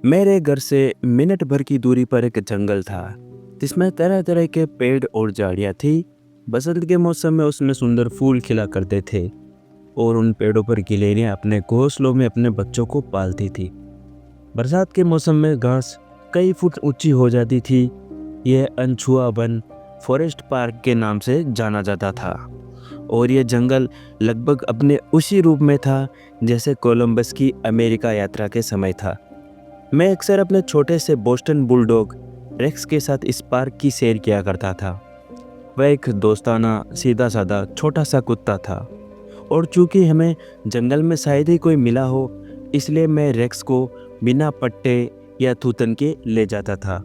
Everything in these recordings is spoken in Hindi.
मेरे घर से मिनट भर की दूरी पर एक जंगल था जिसमें तरह तरह के पेड़ और झाड़ियाँ थी। बसंत के मौसम में उसमें सुंदर फूल खिला करते थे और उन पेड़ों पर गिलहरियाँ अपने घोंसलों में अपने बच्चों को पालती थी। बरसात के मौसम में घास कई फुट ऊंची हो जाती थी। यह अनछुआ वन फॉरेस्ट पार्क के नाम से जाना जाता था और यह जंगल लगभग अपने उसी रूप में था जैसे कोलंबस की अमेरिका यात्रा के समय था। मैं अक्सर अपने छोटे से बोस्टन बुलडॉग रेक्स के साथ इस पार्क की सैर किया करता था। वह एक दोस्ताना सीधा साधा छोटा सा कुत्ता था और चूंकि हमें जंगल में शायद ही कोई मिला हो, इसलिए मैं रेक्स को बिना पट्टे या थूथन के ले जाता था।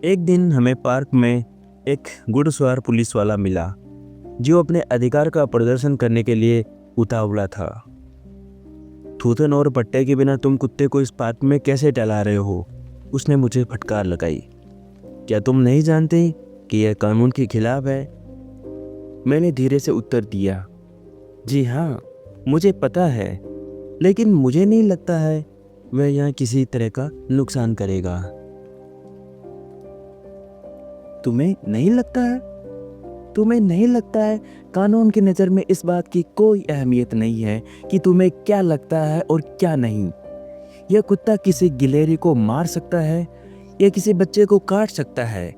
एक दिन हमें पार्क में एक घुड़सवार पुलिस वाला मिला जो अपने अधिकार का प्रदर्शन करने के लिए उतावला था। थूथन और पट्टे के बिना तुम कुत्ते को इस पार्क में कैसे टहला रहे हो? उसने मुझे फटकार लगाई। क्या तुम नहीं जानते कि यह कानून के खिलाफ है? मैंने धीरे से उत्तर दिया, जी हाँ, मुझे पता है, लेकिन मुझे नहीं लगता है वह यहाँ किसी तरह का नुकसान करेगा। तुम्हें नहीं लगता है? तुम्हें नहीं लगता है? कानून की नज़र में इस बात की कोई अहमियत नहीं है कि तुम्हें क्या लगता है और क्या नहीं। यह कुत्ता किसी गिलहरी को मार सकता है या किसी बच्चे को काट सकता है।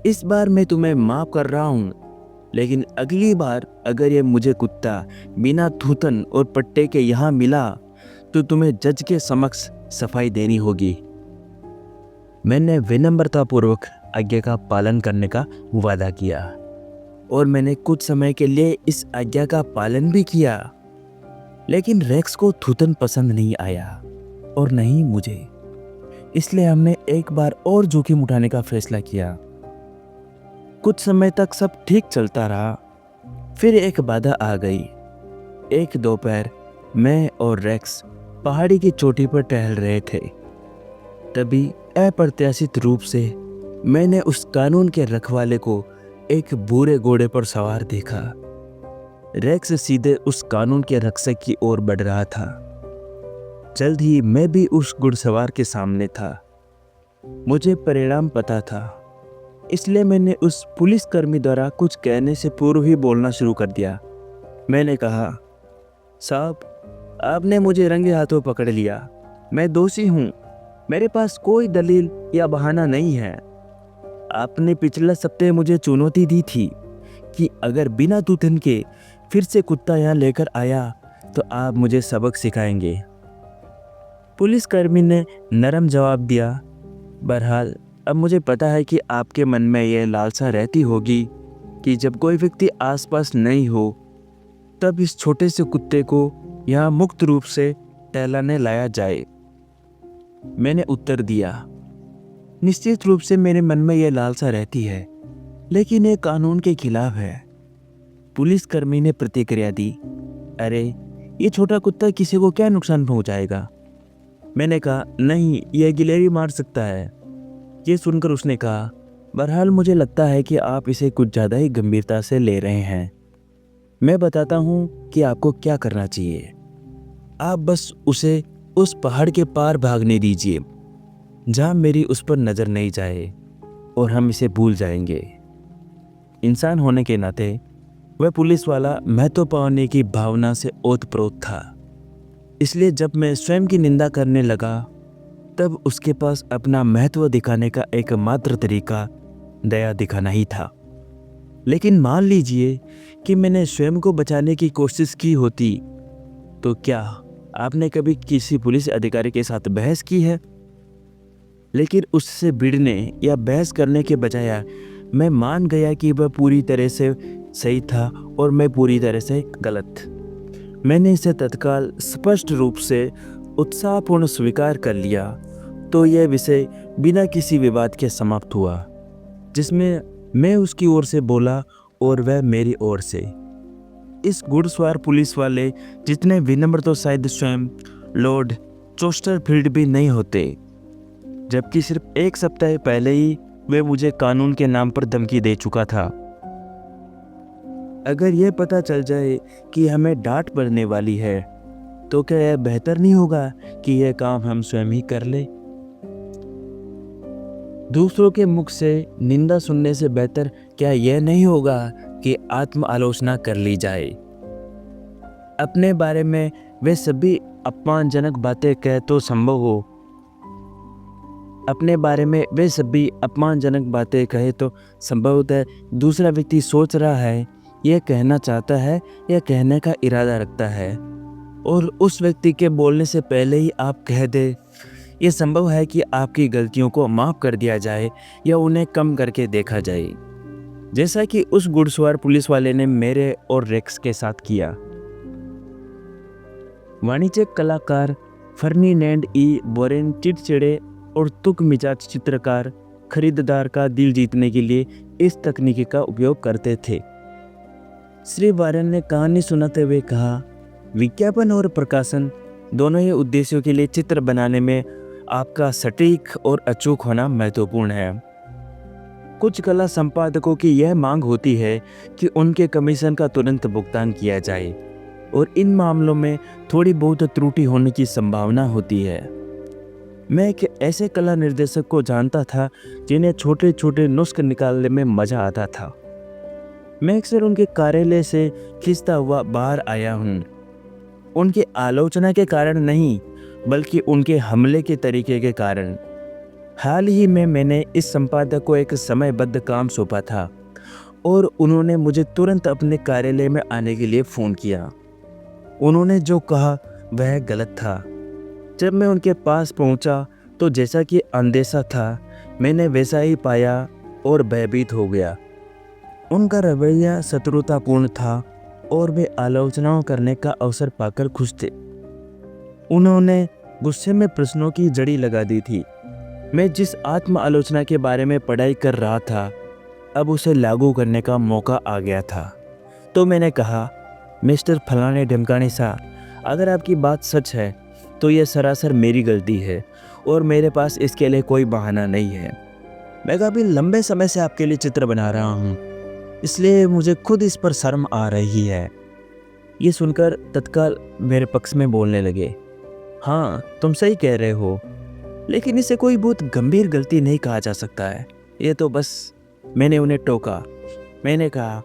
इस बार मैं तुम्हें माफ कर रहा हूँ, लेकिन अगली बार अगर यह मुझे कुत्ता बिना थूथन और पट्टे के यहाँ मिला तो तुम्हें जज के समक्ष सफाई देनी होगी। मैंने विनम्रतापूर्वक आज्ञा का पालन करने का वादा किया और मैंने कुछ समय के लिए इस आज्ञा का पालन भी किया, लेकिन रेक्स को थूथन पसंद नहीं आया और नहीं मुझे। इसलिए हमने एक बार और जोखिम उठाने का फैसला किया। कुछ समय तक सब ठीक चलता रहा, फिर एक बाधा आ गई। एक दोपहर मैं और रेक्स पहाड़ी की चोटी पर टहल रहे थे। तभी अप्रत्याशित रूप से मैंने उस कानून के रखवाले को एक बूढ़े घोड़े पर सवार देखा। रेक्स सीधे उस कानून के रक्षक की ओर बढ़ रहा था। जल्द ही मैं भी उस घुड़सवार के सामने था। मुझे परिणाम पता था, इसलिए मैंने उस पुलिसकर्मी द्वारा कुछ कहने से पूर्व ही बोलना शुरू कर दिया। मैंने कहा, साहब, आपने मुझे रंगे हाथों पकड़ लिया। मैं दोषी हूँ। मेरे पास कोई दलील या बहाना नहीं है। आपने पिछले सप्ताह मुझे चुनौती दी थी कि अगर बिना थूथन के फिर से कुत्ता यहाँ लेकर आया तो आप मुझे सबक सिखाएंगे। पुलिसकर्मी ने नरम जवाब दिया, बहरहाल अब मुझे पता है कि आपके मन में यह लालसा रहती होगी कि जब कोई व्यक्ति आसपास नहीं हो तब इस छोटे से कुत्ते को यहाँ मुक्त रूप से टहलाने लाया जाए। मैंने उत्तर दिया, निश्चित रूप से मेरे मन में यह लालसा रहती है, लेकिन यह कानून के खिलाफ है। पुलिसकर्मी ने प्रतिक्रिया दी, अरे ये छोटा कुत्ता किसी को क्या नुकसान पहुंचाएगा? मैंने कहा, नहीं, यह गिलहरी मार सकता है। ये सुनकर उसने कहा, बहरहाल मुझे लगता है कि आप इसे कुछ ज़्यादा ही गंभीरता से ले रहे हैं। मैं बताता हूँ कि आपको क्या करना चाहिए। आप बस उसे उस पहाड़ के पार भागने दीजिए जहाँ मेरी उस पर नज़र नहीं जाए और हम इसे भूल जाएंगे। इंसान होने के नाते वह पुलिस वाला महत्व पाने की भावना से ओतप्रोत था। इसलिए जब मैं स्वयं की निंदा करने लगा तब उसके पास अपना महत्व दिखाने का एकमात्र तरीका दया दिखाना ही था। लेकिन मान लीजिए कि मैंने स्वयं को बचाने की कोशिश की होती, तो क्या आपने कभी किसी पुलिस अधिकारी के साथ बहस की है? लेकिन उससे भिड़ने या बहस करने के बजाय मैं मान गया कि वह पूरी तरह से सही था और मैं पूरी तरह से गलत। मैंने इसे तत्काल स्पष्ट रूप से उत्साहपूर्ण स्वीकार कर लिया, तो यह विषय बिना किसी विवाद के समाप्त हुआ, जिसमें मैं उसकी ओर से बोला और वह मेरी ओर से। इस घुड़सवार पुलिस वाले जितने विनम्र तो शायद स्वयं लॉर्ड चेस्टरफील्ड भी नहीं होते, जबकि सिर्फ एक सप्ताह पहले ही वे मुझे कानून के नाम पर धमकी दे चुका था। अगर यह पता चल जाए कि हमें डांट पड़ने वाली है तो क्या यह बेहतर नहीं होगा कि यह काम हम स्वयं ही कर ले? दूसरों के मुख से निंदा सुनने से बेहतर क्या यह नहीं होगा कि आत्म आलोचना कर ली जाए? अपने बारे में वे सभी अपमानजनक बातें कहे तो संभव हो अपने बारे में वे सभी अपमानजनक बातें कहे तो संभवतः दूसरा व्यक्ति सोच रहा है, यह कहना चाहता है या कहने का इरादा रखता है, और उस व्यक्ति के बोलने से पहले ही आप कह दें। यह संभव है कि आपकी गलतियों को माफ़ कर दिया जाए या उन्हें कम करके देखा जाए, जैसा कि उस घुड़सवार पुलिस वाले ने मेरे और रेक्स के साथ किया। वाणिज्यिक कलाकार फर्डिनेंड ई बोरेन चिड़चिड़े और तुक मिजाज चित्रकार खरीदार का दिल जीतने के लिए इस तकनीक का उपयोग करते थे। श्री वारेन ने कहानी सुनाते हुए कहा, विज्ञापन और प्रकाशन दोनों ही उद्देश्यों के लिए चित्र बनाने में आपका सटीक और अचूक होना महत्वपूर्ण है। कुछ कला संपादकों की यह मांग होती है कि उनके कमीशन का तुरंत भुगतान किया जाए, और इन मामलों में थोड़ी बहुत त्रुटि होने की संभावना होती है। मैं एक ऐसे कला निर्देशक को जानता था जिन्हें छोटे छोटे नुस्खे निकालने में मजा आता था। मैं अक्सर उनके कार्यालय से खिंचता हुआ बाहर आया हूँ, उनकी आलोचना के कारण नहीं, बल्कि उनके हमले के तरीके के कारण। हाल ही में मैंने इस संपादक को एक समयबद्ध काम सौंपा था और उन्होंने मुझे तुरंत अपने कार्यालय में आने के लिए फ़ोन किया। उन्होंने जो कहा वह गलत था। जब मैं उनके पास पहुंचा तो जैसा कि अंदेशा था, मैंने वैसा ही पाया और भयभीत हो गया। उनका रवैया शत्रुतापूर्ण था और वे आलोचनाओं करने का अवसर पाकर खुश थे। उन्होंने गुस्से में प्रश्नों की जड़ी लगा दी थी। मैं जिस आत्म आलोचना के बारे में पढ़ाई कर रहा था, अब उसे लागू करने का मौका आ गया था। तो मैंने कहा, मिस्टर फलाने ढमकाने सा, अगर आपकी बात सच है तो यह सरासर मेरी गलती है और मेरे पास इसके लिए कोई बहाना नहीं है। मैं काफ़ी लंबे समय से आपके लिए चित्र बना रहा हूँ, इसलिए मुझे खुद इस पर शर्म आ रही है। ये सुनकर तत्काल मेरे पक्ष में बोलने लगे, हाँ तुम सही कह रहे हो, लेकिन इसे कोई बहुत गंभीर गलती नहीं कहा जा सकता है। ये तो बस। मैंने उन्हें टोका। मैंने कहा,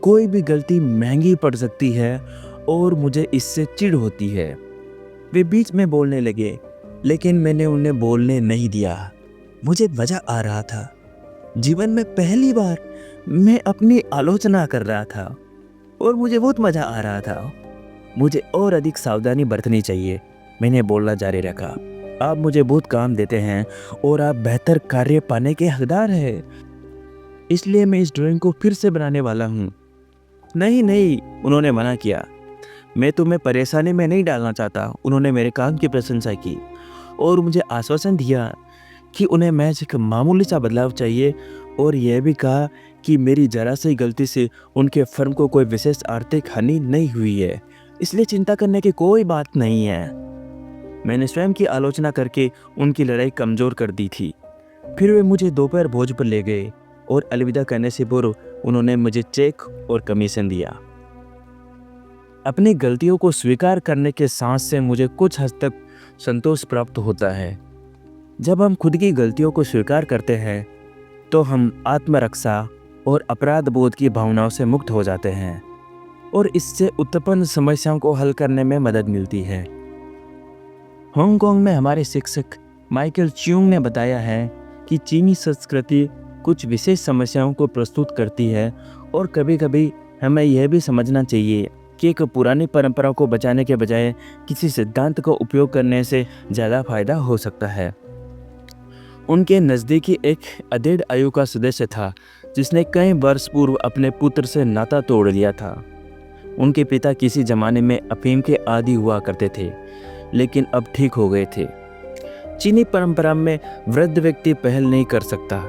कोई भी गलती महंगी पड़ सकती है और मुझे इससे चिढ़ होती है। वे बीच में बोलने लगे, लेकिन मैंने उन्हें बोलने नहीं दिया। मुझे मज़ा आ रहा था। जीवन में पहली बार मैं अपनी आलोचना कर रहा था और मुझे बहुत मज़ा आ रहा था। मुझे और अधिक सावधानी बरतनी चाहिए। मैंने बोलना जारी रखा, आप मुझे बहुत काम देते हैं और आप बेहतर कार्य पाने के हकदार हैं, इसलिए मैं इस ड्राइंग को फिर से बनाने वाला हूँ। नहीं नहीं, उन्होंने मना किया। मैं तुम्हें परेशानी में नहीं डालना चाहता। उन्होंने मेरे काम की प्रशंसा की और मुझे आश्वासन दिया कि उन्हें महज एक मामूली सा बदलाव चाहिए, और यह भी कहा कि मेरी जरा सी गलती से उनके फर्म को कोई विशेष आर्थिक हानि नहीं हुई है, इसलिए चिंता करने की कोई बात नहीं है। मैंने स्वयं की आलोचना करके उनकी लड़ाई कमज़ोर कर दी थी। फिर वे मुझे दोपहर भोज पर ले गए और अलविदा करने से पूर्व उन्होंने मुझे चेक और कमीशन दिया। अपनी गलतियों को स्वीकार करने के साथ से मुझे कुछ हद तक संतोष प्राप्त होता है। जब हम खुद की गलतियों को स्वीकार करते हैं तो हम आत्मरक्षा और अपराध बोध की भावनाओं से मुक्त हो जाते हैं और इससे उत्पन्न समस्याओं को हल करने में मदद मिलती है। हांगकांग में हमारे शिक्षक माइकल च्यूंग ने बताया है कि चीनी संस्कृति कुछ विशेष समस्याओं को प्रस्तुत करती है, और कभी कभी हमें यह भी समझना चाहिए कि एक पुरानी परंपरा को बचाने के बजाय किसी सिद्धांत का उपयोग करने से ज़्यादा फायदा हो सकता है। उनके नज़दीकी एक अधेड़ आयु का सदस्य था जिसने कई वर्ष पूर्व अपने पुत्र से नाता तोड़ लिया था। उनके पिता किसी ज़माने में अफीम के आदी हुआ करते थे, लेकिन अब ठीक हो गए थे। चीनी परंपरा में वृद्ध व्यक्ति पहल नहीं कर सकता।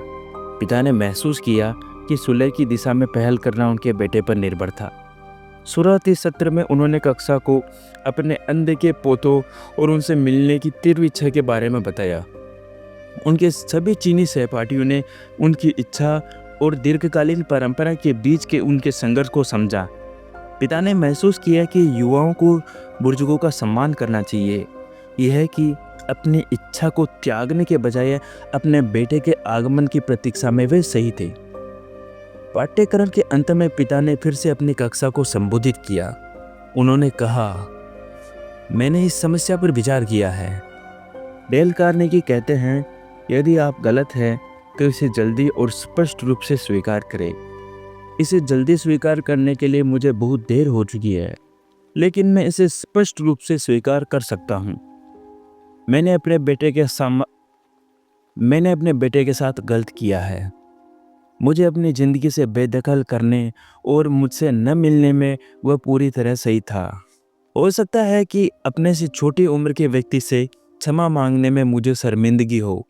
पिता ने महसूस किया कि सुलह की दिशा में पहल करना उनके बेटे पर निर्भर था। शुरुआती सत्र में उन्होंने कक्षा को अपने अंधे के पोतों और उनसे मिलने की तीव्र इच्छा के बारे में बताया। उनके सभी चीनी सहपाठियों ने उनकी इच्छा और दीर्घकालीन परंपरा के बीच के उनके संघर्ष को समझा। पिता ने महसूस किया कि युवाओं को बुजुर्गों का सम्मान करना चाहिए। यह है कि अपनी इच्छा को त्यागने के बजाय अपने बेटे के आगमन की प्रतीक्षा में वे सही थे। पाठ्यक्रम के अंत में पिता ने फिर से अपनी कक्षा को संबोधित किया। उन्होंने कहा, मैंने इस समस्या पर विचार किया है। डेल कार्नेगी कहते हैं, यदि आप गलत हैं तो इसे जल्दी और स्पष्ट रूप से स्वीकार करें। इसे जल्दी स्वीकार करने के लिए मुझे बहुत देर हो चुकी है, लेकिन मैं इसे स्पष्ट रूप से स्वीकार कर सकता हूँ। मैंने अपने बेटे के साथ गलत किया है। मुझे अपनी ज़िंदगी से बेदखल करने और मुझसे न मिलने में वह पूरी तरह सही था। हो सकता है कि अपने से छोटी उम्र के व्यक्ति से क्षमा मांगने में मुझे शर्मिंदगी हो,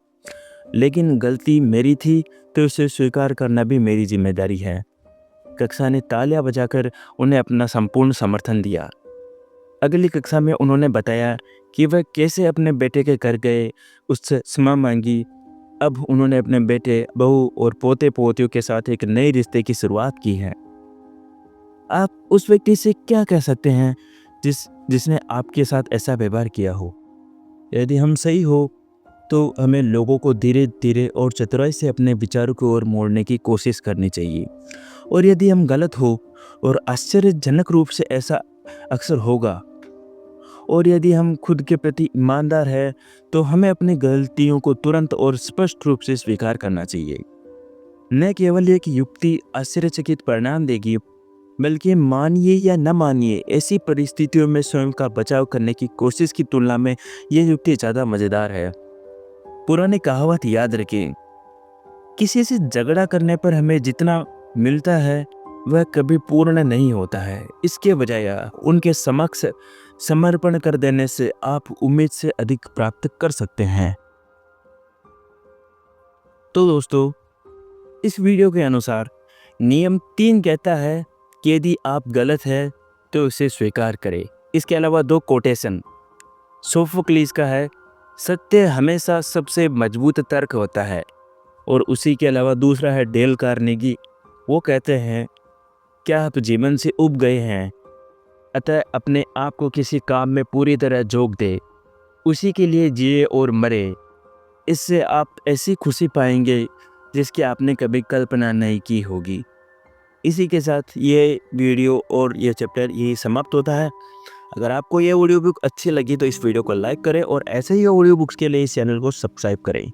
लेकिन गलती मेरी थी तो उसे स्वीकार करना भी मेरी जिम्मेदारी है। कक्षा ने तालियां बजाकर उन्हें अपना संपूर्ण समर्थन दिया। अगली कक्षा में उन्होंने बताया कि वह कैसे अपने बेटे के घर गए, उससे क्षमा मांगी। अब उन्होंने अपने बेटे, बहू और पोते पोतियों के साथ एक नए रिश्ते की शुरुआत की है। आप उस व्यक्ति से क्या कह सकते हैं जिसने आपके साथ ऐसा व्यवहार किया हो? यदि हम सही हो तो हमें लोगों को धीरे धीरे और चतुराई से अपने विचारों की ओर मोड़ने की कोशिश करनी चाहिए। और यदि हम गलत हो, और आश्चर्यजनक रूप से ऐसा अक्सर होगा, और यदि हम खुद के प्रति ईमानदार हैं तो हमें अपनी गलतियों को तुरंत और स्पष्ट रूप से स्वीकार करना चाहिए। न केवल एक युक्ति आश्चर्यचकित परिणाम देगी, बल्कि मानिए या न मानिए, ऐसी परिस्थितियों में स्वयं का बचाव करने की कोशिश की तुलना में यह युक्ति ज़्यादा मज़ेदार है। पुरानी कहावत याद रखें, किसी से झगड़ा करने पर हमें जितना मिलता है वह कभी पूर्ण नहीं होता है। इसके बजाय उनके समक्ष समर्पण कर देने से आप उम्मीद से अधिक प्राप्त कर सकते हैं। तो दोस्तों, इस वीडियो के अनुसार नियम 3 कहता है कि यदि आप गलत हैं तो उसे स्वीकार करें। इसके अलावा 2 कोटेशन सोफोक्लिस का है, सत्य हमेशा सबसे मजबूत तर्क होता है। और उसी के अलावा दूसरा है डेल कार्नेगी, वो कहते हैं, क्या आप जीवन से उब गए हैं, अतः अपने आप को किसी काम में पूरी तरह झोंक दे, उसी के लिए जिए और मरे। इससे आप ऐसी खुशी पाएंगे जिसकी आपने कभी कल्पना नहीं की होगी। इसी के साथ ये वीडियो और ये चैप्टर यही समाप्त होता है। अगर आपको ये ऑडियो बुक अच्छी लगी तो इस वीडियो को लाइक करें और ऐसे ही ऑडियो बुक्स के लिए इस चैनल को सब्सक्राइब करें।